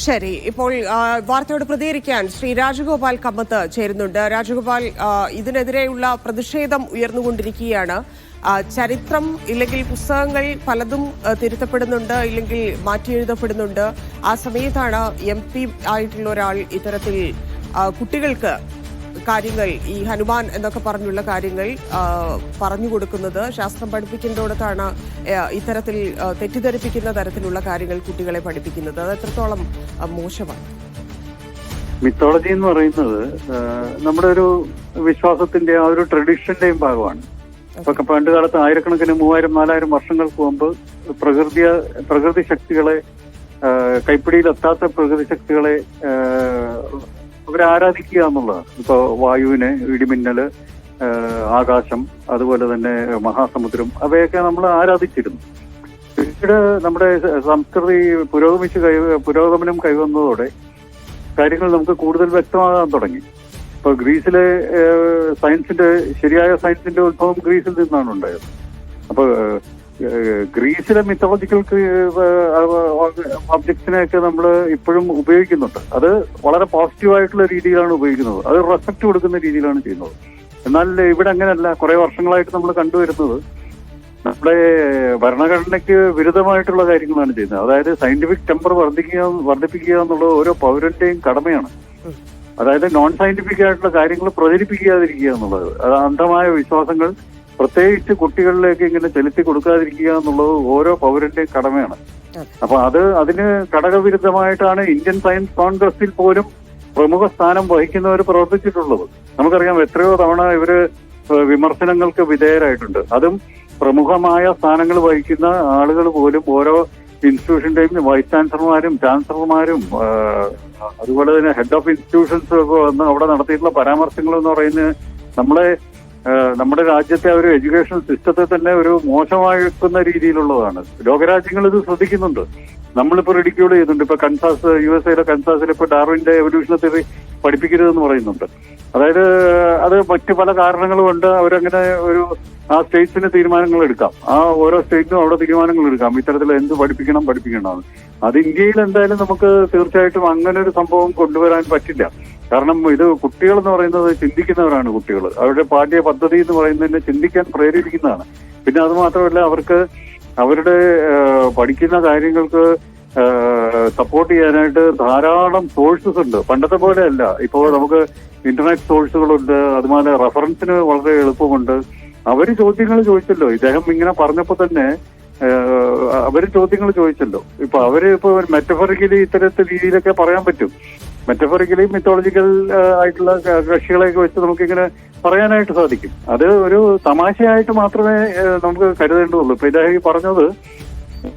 ശരി, ഇപ്പോൾ വാർത്തയോട് പ്രതികരിക്കാൻ ശ്രീ രാജഗോപാൽ കമ്മത്ത് ചേരുന്നുണ്ട്. രാജഗോപാൽ, ഇതിനെതിരെയുള്ള പ്രതിഷേധം ഉയർന്നുകൊണ്ടിരിക്കുകയാണ്. ചരിത്രം ഇല്ലെങ്കിൽ പുസ്തകങ്ങൾ പലതും തിരുത്തപ്പെടുന്നുണ്ട്, ഇല്ലെങ്കിൽ മാറ്റിയെഴുതപ്പെടുന്നുണ്ട്. ആ സമയത്താണ് MP ആയിട്ടുള്ള ഒരാൾ ഇത്തരത്തിൽ കുട്ടികൾക്ക് കാര്യങ്ങൾ, ഈ ഹനുമാൻ എന്നൊക്കെ പറഞ്ഞുള്ള കാര്യങ്ങൾ പറഞ്ഞു കൊടുക്കുന്നത്. ശാസ്ത്രം പഠിപ്പിക്കേണ്ടോടത്താണ് ഇത്തരത്തിൽ തെറ്റിദ്ധരിപ്പിക്കുന്ന തരത്തിലുള്ള കാര്യങ്ങൾ കുട്ടികളെ പഠിപ്പിക്കുന്നത്. അത് എത്രത്തോളം മോശമാണ്? മിത്തോളജി എന്ന് പറയുന്നത് നമ്മുടെ ഒരു വിശ്വാസത്തിന്റെ ആ ഒരു ട്രഡീഷന്റെയും ഭാഗമാണ്. ഇപ്പൊ പണ്ട് കാലത്ത് ആയിരക്കണക്കിന് 3000-4000 വർഷങ്ങൾക്ക് മുമ്പ് പ്രകൃതി ശക്തികളെ, കൈപ്പിടിയിലെത്താത്ത പ്രകൃതി ശക്തികളെ അവരെ ആരാധിക്കുക എന്നുള്ളതാണ്. ഇപ്പൊ വായുവിനെ, ഇടിമിന്നല്, ആകാശം, അതുപോലെ തന്നെ മഹാസമുദ്രം, അവയൊക്കെ നമ്മൾ ആരാധിച്ചിരുന്നു. പിന്നീട് നമ്മുടെ സംസ്കൃതി പുരോഗമനം കൈവന്നതോടെ കാര്യങ്ങൾ നമുക്ക് കൂടുതൽ വ്യക്തമാകാൻ തുടങ്ങി. ഇപ്പൊ ഗ്രീസിലെ ശരിയായ സയൻസിന്റെ ഉത്ഭവം ഗ്രീസിൽ നിന്നാണ് ഉണ്ടായത്. അപ്പൊ ഗ്രീസിലെ മിത്തോളജിക്കൽ ഒബ്ജക്ട്സിനെയൊക്കെ നമ്മൾ ഇപ്പോഴും ഉപയോഗിക്കുന്നുണ്ട്. അത് വളരെ പോസിറ്റീവായിട്ടുള്ള രീതിയിലാണ് ഉപയോഗിക്കുന്നത്. അത് റെസ്പെക്ട് കൊടുക്കുന്ന രീതിയിലാണ് ചെയ്യുന്നത്. എന്നാൽ ഇവിടെ അങ്ങനെയല്ല. കുറെ വർഷങ്ങളായിട്ട് നമ്മൾ കണ്ടുവരുന്നത് നമ്മുടെ ഭരണഘടനയ്ക്ക് വിരുദ്ധമായിട്ടുള്ള കാര്യങ്ങളാണ് ചെയ്യുന്നത്. അതായത് സയന്റിഫിക് ടെമ്പർ വർദ്ധിപ്പിക്കുക എന്നുള്ളത് ഓരോ പൗരന്റെയും കടമയാണ്. അതായത് നോൺ സയന്റിഫിക് ആയിട്ടുള്ള കാര്യങ്ങൾ പ്രചരിപ്പിക്കാതിരിക്കുക എന്നുള്ളത്, അത് അന്ധമായ വിശ്വാസങ്ങൾ പ്രത്യേകിച്ച് കുട്ടികളിലേക്ക് ഇങ്ങനെ ചെലുത്തി കൊടുക്കാതിരിക്കുക എന്നുള്ളത് ഓരോ പൗരന്റെയും കടമയാണ്. അപ്പൊ അതിന് ഘടകവിരുദ്ധമായിട്ടാണ് ഇന്ത്യൻ സയൻസ് കോൺഗ്രസിൽ പോലും പ്രമുഖ സ്ഥാനം വഹിക്കുന്നവർ പ്രവർത്തിച്ചിട്ടുള്ളത്. നമുക്കറിയാം, എത്രയോ തവണ ഇവര് വിമർശനങ്ങൾക്ക് വിധേയരായിട്ടുണ്ട്. അതും പ്രമുഖമായ സ്ഥാനങ്ങൾ വഹിക്കുന്ന ആളുകൾ പോലും ഓരോ ഇൻസ്റ്റിറ്റ്യൂഷന്റെയും വൈസ് ചാൻസലർമാരും അതുപോലെ തന്നെ ഹെഡ് ഓഫ് ഇൻസ്റ്റിറ്റ്യൂഷൻസും ഒക്കെ വന്ന് അവിടെ നടത്തിയിട്ടുള്ള പരാമർശങ്ങൾ എന്ന് പറയുന്നത് നമ്മുടെ രാജ്യത്തെ ഒരു എഡ്യൂക്കേഷൻ സിസ്റ്റത്തെ തന്നെ ഒരു മോശമാക്കുന്ന രീതിയിലുള്ളതാണ്. ലോകരാജ്യങ്ങൾ ഇത് ശ്രദ്ധിക്കുന്നുണ്ട്. നമ്മളിപ്പോ റിഡിക്യൂൾ ചെയ്യുന്നുണ്ട്. ഇപ്പൊ USA കൻസാസിൽ ഇപ്പൊ ഡാർവിന്റെ എവല്യൂഷണറി തിയറി പഠിപ്പിക്കരുതെന്ന് പറയുന്നുണ്ട്. അതായത് അത് മറ്റു പല കാരണങ്ങളും കൊണ്ട് അവരങ്ങനെ ആ സ്റ്റേറ്റ്സിന് തീരുമാനങ്ങൾ എടുക്കാം. ആ ഓരോ സ്റ്റേറ്റിനും അവിടെ തീരുമാനങ്ങൾ എടുക്കാം ഇത്തരത്തിൽ എന്ത് പഠിപ്പിക്കണം. അത് ഇന്ത്യയിൽ എന്തായാലും നമുക്ക് തീർച്ചയായിട്ടും അങ്ങനെ ഒരു സംഭവം കൊണ്ടുവരാൻ പറ്റില്ല. കാരണം ഇത് കുട്ടികൾ എന്ന് പറയുന്നത് ചിന്തിക്കുന്നവരാണ്. കുട്ടികൾ അവരുടെ പാഠ്യ പദ്ധതി എന്ന് പറയുന്നതിനെ ചിന്തിക്കാൻ പ്രേരിപ്പിക്കുന്നതാണ്. പിന്നെ അത് മാത്രമല്ല, അവർക്ക് അവരുടെ പഠിക്കുന്ന കാര്യങ്ങൾക്ക് സപ്പോർട്ട് ചെയ്യാനായിട്ട് ധാരാളം സോഴ്സസ് ഉണ്ട്. പണ്ടത്തെ പോലെയല്ല. ഇപ്പോൾ നമുക്ക് ഇന്റർനെറ്റ് സോഴ്സുകളുണ്ട്. അതുപോലെ റെഫറൻസിന് വളരെ എളുപ്പമുണ്ട്. അവര് ചോദ്യങ്ങൾ ചോദിച്ചല്ലോ. ഇദ്ദേഹം ഇങ്ങനെ പറഞ്ഞപ്പോ തന്നെ അവര് ചോദ്യങ്ങൾ ചോദിച്ചല്ലോ. ഇപ്പൊ മെറ്റഫറിക്കലി ഇത്തരത്തിൽ രീതിയിലൊക്കെ പറയാൻ പറ്റും. മെറ്റഫറിക്കലി മിത്തോളജിക്കൽ ആയിട്ടുള്ള കക്ഷികളെയൊക്കെ വെച്ച് നമുക്കിങ്ങനെ പറയാനായിട്ട് സാധിക്കും. അത് ഒരു തമാശയായിട്ട് മാത്രമേ നമുക്ക് കരുതേണ്ടതുള്ളൂ. ഇപ്പൊ ഇദ്ദേഹം പറഞ്ഞത്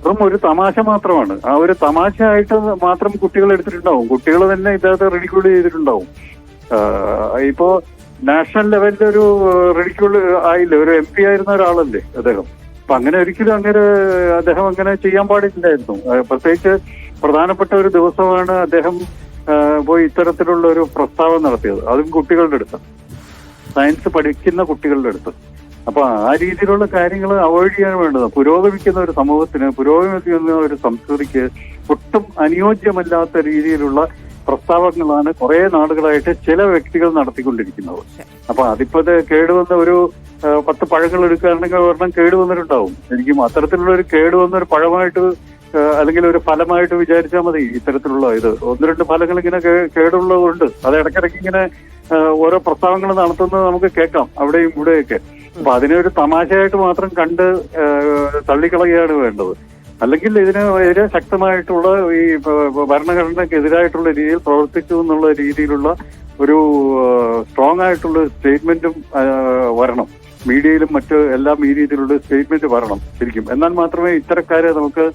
വെറും ഒരു തമാശ മാത്രമാണ്. ആ ഒരു തമാശയായിട്ട് മാത്രം കുട്ടികൾ എടുത്തിട്ടുണ്ടാവും. കുട്ടികൾ തന്നെ ഇദ്ദേഹത്തെ റിഡിക്യൂൾ ചെയ്തിട്ടുണ്ടാവും. ഇപ്പോ നാഷണൽ ലെവലിൽ ഒരു റിഡിക്യൂൾ ആയില്ലേ, ഒരു MP ആയിരുന്ന ഒരാളല്ലേ അദ്ദേഹം. അപ്പൊ അങ്ങനെ ഒരിക്കലും അദ്ദേഹം അങ്ങനെ ചെയ്യാൻ പാടില്ലായിരുന്നു. പ്രത്യേകിച്ച് പ്രധാനപ്പെട്ട ഒരു ദിവസമാണ് അദ്ദേഹം പോയി ഇത്തരത്തിലുള്ള ഒരു പ്രസ്താവന നടത്തിയത്. അതും കുട്ടികളുടെ അടുത്ത്, സയൻസ് പഠിക്കുന്ന കുട്ടികളുടെ അടുത്ത്. അപ്പൊ ആ രീതിയിലുള്ള കാര്യങ്ങൾ അവോയ്ഡ് ചെയ്യാൻ വേണ്ടത്. പുരോഗമിക്കുന്ന ഒരു സമൂഹത്തിന്, പുരോഗമിക്കുന്ന ഒരു സംസ്കൃതിക്ക് ഒട്ടും അനുയോജ്യമല്ലാത്ത രീതിയിലുള്ള പ്രസ്താവനകളാണ് കുറെ നാടുകളായിട്ട് ചില വ്യക്തികൾ നടത്തിക്കൊണ്ടിരിക്കുന്നത്. അപ്പൊ അതിപ്പോ കേടുവന്ന ഒരു 10 പഴങ്ങൾ എടുക്കുകയാണെങ്കിൽ ഒരെണ്ണം കേടുവന്നിട്ടുണ്ടാവും. എനിക്കും അത്തരത്തിലുള്ള ഒരു കേടുവന്ന ഒരു പഴമായിട്ട് അല്ലെങ്കിൽ ഒരു ഫലമായിട്ട് വിചാരിച്ചാൽ മതി. ഇത്തരത്തിലുള്ള 1-2 ഫലങ്ങൾ ഇങ്ങനെ കേടുള്ളതുകൊണ്ട് അത് ഇടയ്ക്കിടയ്ക്ക് ഇങ്ങനെ ഓരോ പ്രസ്താവനകൾ നടത്തുന്നത് നമുക്ക് കേൾക്കാം അവിടെയും ഇവിടെയൊക്കെ. അപ്പൊ അതിനെ ഒരു തമാശയായിട്ട് മാത്രം കണ്ട് തള്ളിക്കളയുകയാണ് വേണ്ടത്. അല്ലെങ്കിൽ ഇതിനെതിരെ ശക്തമായിട്ടുള്ള ഈ ഭരണഘടനക്കെതിരായിട്ടുള്ള രീതിയിൽ പ്രവർത്തിച്ചു എന്നുള്ള രീതിയിലുള്ള ഒരു സ്ട്രോങ് ആയിട്ടുള്ള സ്റ്റേറ്റ്മെന്റും വരണം. മീഡിയയിലും മറ്റ് എല്ലാം ഈ രീതിയിലുള്ള സ്റ്റേറ്റ്മെന്റ് വരണം ശരിക്കും. എന്നാൽ മാത്രമേ ഇത്തരക്കാരെ നമുക്ക്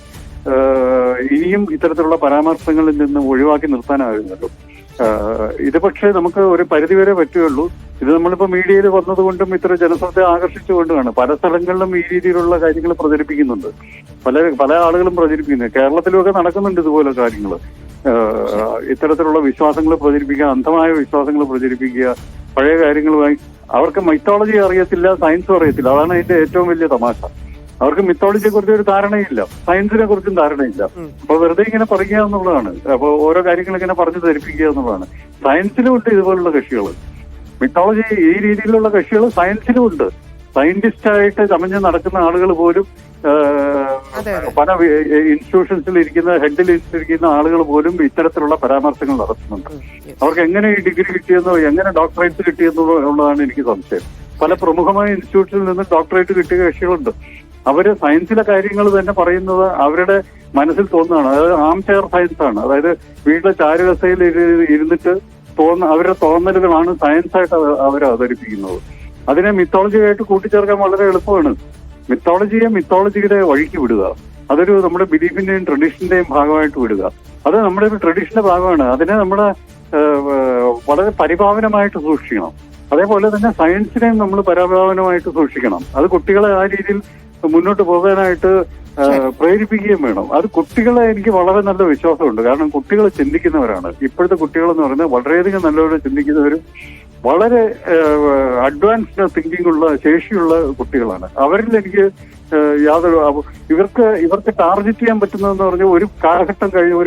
ഇനിയും ഇത്തരത്തിലുള്ള പരാമർശങ്ങളിൽ നിന്ന് ഒഴിവാക്കി നിർത്താനാകുന്നുള്ളൂ. ഇത് പക്ഷേ നമുക്ക് ഒരു പരിധിവരെ പറ്റുകയുള്ളൂ. ഇത് നമ്മളിപ്പോ മീഡിയയിൽ വന്നതുകൊണ്ടും ഇത്ര ജനശ്രദ്ധ ആകർഷിച്ചുകൊണ്ടുമാണ് പല സ്ഥലങ്ങളിലും ഈ രീതിയിലുള്ള കാര്യങ്ങൾ പ്രചരിപ്പിക്കുന്നുണ്ട്. പല ആളുകളും പ്രചരിപ്പിക്കുന്നത്. കേരളത്തിലുമൊക്കെ നടക്കുന്നുണ്ട് ഇതുപോലെ കാര്യങ്ങൾ. ഇത്തരത്തിലുള്ള വിശ്വാസങ്ങൾ പ്രചരിപ്പിക്കുക, അന്ധമായ വിശ്വാസങ്ങൾ പ്രചരിപ്പിക്കുക, പഴയ കാര്യങ്ങളുമായി. അവർക്ക് മൈത്തോളജി അറിയത്തില്ല, സയൻസും അറിയത്തില്ല. അതാണ് അതിന്റെ ഏറ്റവും വലിയ തമാശ. അവർക്ക് മിത്തോളജിയെ കുറിച്ച് ഒരു ധാരണയില്ല, സയൻസിനെ കുറിച്ചും ധാരണയില്ല. അപ്പൊ വെറുതെ ഇങ്ങനെ പറയുക എന്നുള്ളതാണ്. അപ്പൊ ഓരോ കാര്യങ്ങൾ ഇങ്ങനെ പറഞ്ഞു ധരിപ്പിക്കുക എന്നുള്ളതാണ്. സയൻസിലും ഉണ്ട് ഇതുപോലുള്ള കക്ഷികൾ. മിത്തോളജി ഈ രീതിയിലുള്ള കക്ഷികൾ സയൻസിലും ഉണ്ട്. സയന്റിസ്റ്റായിട്ട് ചമഞ്ഞ് നടക്കുന്ന ആളുകൾ പോലും പല ഇൻസ്റ്റിറ്റ്യൂഷൻസിൽ ഇരിക്കുന്ന ഹെഡിൽ ഇരിക്കുന്ന ആളുകൾ പോലും ഇത്തരത്തിലുള്ള പരാമർശങ്ങൾ നടത്തുന്നുണ്ട്. അവർക്ക് എങ്ങനെ ഈ ഡിഗ്രി കിട്ടിയെന്നോ എങ്ങനെ ഡോക്ടറേറ്റ് കിട്ടിയെന്നോ ഉള്ളതാണ് എനിക്ക് സംശയം. പല പ്രമുഖമായ ഇൻസ്റ്റിറ്റ്യൂട്ടിൽ നിന്ന് ഡോക്ടറേറ്റ് കിട്ടിയ കക്ഷികളുണ്ട്. അവര് സയൻസിലെ കാര്യങ്ങൾ തന്നെ പറയുന്നത് അവരുടെ മനസ്സിൽ തോന്നുന്നതാണ്. അതായത് ആം ചെയർ സയൻസ് ആണ്. അതായത് വീട്ടിലെ ചാരുകസയിൽ ഇരുന്നിട്ട് അവരുടെ തോന്നലുകളാണ് സയൻസായിട്ട് അവർ അവതരിപ്പിക്കുന്നത്. അതിനെ മിത്തോളജിയായിട്ട് കൂട്ടിച്ചേർക്കാൻ വളരെ എളുപ്പമാണ്. മിത്തോളജിയെ മിത്തോളജിയുടെ വഴിക്ക് വിടുക, അതൊരു നമ്മുടെ ബിലീഫിന്റെയും ട്രഡീഷന്റെയും ഭാഗമായിട്ട് വിടുക. അത് നമ്മുടെ ഒരു ട്രഡീഷന്റെ ഭാഗമാണ്. അതിനെ നമ്മുടെ വളരെ പരിപാവനമായിട്ട് സൂക്ഷിക്കണം. അതേപോലെ തന്നെ സയൻസിനെയും നമ്മൾ പരിപാവനമായിട്ട് സൂക്ഷിക്കണം. അത് കുട്ടികളെ ആ രീതിയിൽ മുന്നോട്ട് പോകാനായിട്ട് പ്രേരിപ്പിക്കുകയും വേണം. അത് കുട്ടികളെ എനിക്ക് വളരെ നല്ല വിശ്വാസമുണ്ട്. കാരണം കുട്ടികൾ ചിന്തിക്കുന്നവരാണ്. ഇപ്പോഴത്തെ കുട്ടികളെന്ന് പറയുന്നത് വളരെയധികം നല്ലപോലെ ചിന്തിക്കുന്നവരും വളരെ അഡ്വാൻസ്ഡ് തിങ്കിങ് ഉള്ള ശേഷിയുള്ള കുട്ടികളാണ്. അവരിൽ എനിക്ക് ഇവർക്ക് ടാർഗറ്റ് ചെയ്യാൻ പറ്റുന്നതെന്ന് പറഞ്ഞാൽ ഒരു കാലഘട്ടം കഴിഞ്ഞ്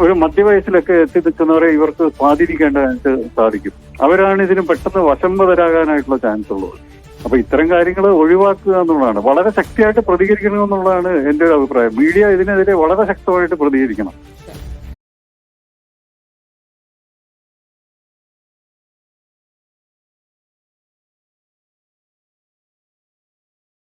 ഒരു മധ്യവയസ്സിലൊക്കെ എത്തി നിൽക്കുന്നവരെ ഇവർക്ക് സ്വാധീനിക്കേണ്ടതായിട്ട് സാധിക്കും. അവരാണ് ഇതിന് പെട്ടെന്ന് വശംവദരാകാനായിട്ടുള്ള ചാൻസ് ഉള്ളത്. അപ്പൊ ഇത്തരം കാര്യങ്ങൾ ഒഴിവാക്കുക എന്നുള്ളതാണ്. വളരെ ശക്തിയായിട്ട് പ്രതികരിക്കണമെന്നുള്ളതാണ് എന്റെ ഒരു അഭിപ്രായം. മീഡിയ ഇതിനെതിരെ വളരെ ശക്തമായിട്ട് പ്രതികരിക്കണം.